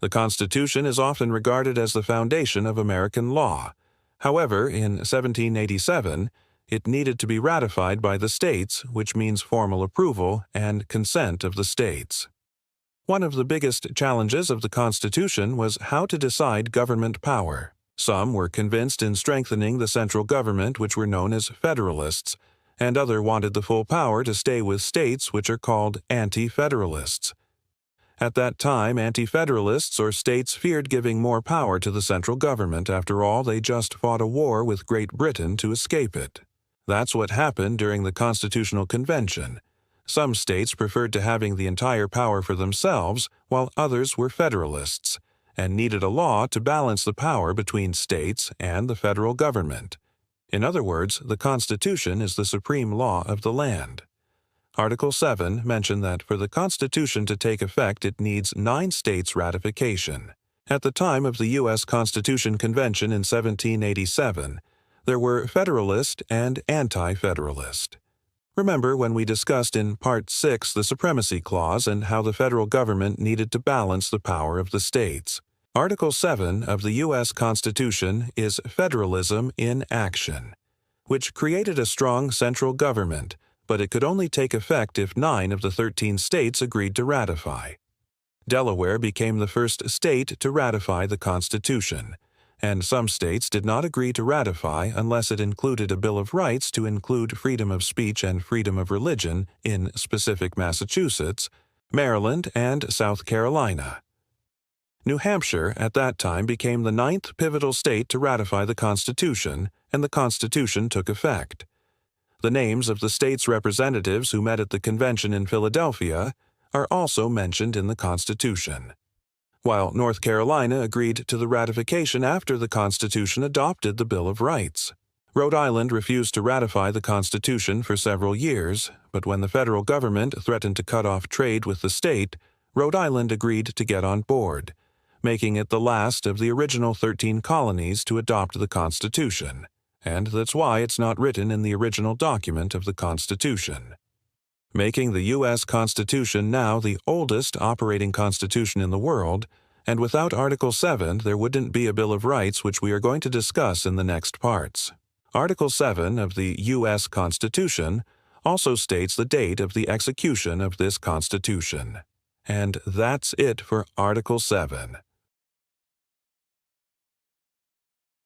The Constitution is often regarded as the foundation of American law. However, in 1787, it needed to be ratified by the states, which means formal approval and consent of the states. One of the biggest challenges of the Constitution was how to decide government power. Some were convinced in strengthening the central government, which were known as Federalists, and others wanted the full power to stay with states, which are called Anti-Federalists. At that time, Anti-Federalists or states feared giving more power to the central government. After all, they just fought a war with Great Britain to escape it. That's what happened during the Constitutional Convention. Some states preferred to having the entire power for themselves, while others were Federalists, and needed a law to balance the power between states and the federal government. In other words, the Constitution is the supreme law of the land. Article 7 mentioned that for the Constitution to take effect, it needs 9 states' ratification. At the time of the U.S. Constitution Convention in 1787, there were Federalist and Anti-Federalist. Remember when we discussed in Part 6 the Supremacy Clause and how the federal government needed to balance the power of the states. Article 7 of the U.S. Constitution is Federalism in Action, which created a strong central government, but it could only take effect if 9 of the 13 states agreed to ratify. Delaware became the first state to ratify the Constitution, and some states did not agree to ratify unless it included a Bill of Rights to include freedom of speech and freedom of religion in specific Massachusetts, Maryland, and South Carolina. New Hampshire at that time became the 9th pivotal state to ratify the Constitution, and the Constitution took effect. The names of the state's representatives who met at the convention in Philadelphia are also mentioned in the Constitution. While North Carolina agreed to the ratification after the Constitution adopted the Bill of Rights. Rhode Island refused to ratify the Constitution for several years, but when the federal government threatened to cut off trade with the state, Rhode Island agreed to get on board, making it the last of the original 13 colonies to adopt the Constitution, and that's why it's not written in the original document of the Constitution. Making the U.S. Constitution now the oldest operating constitution in the world, and without Article 7 there wouldn't be a Bill of Rights, which we are going to discuss in the next parts. Article 7 of the U.S. Constitution also states the date of the execution of this Constitution. And that's it for Article 7.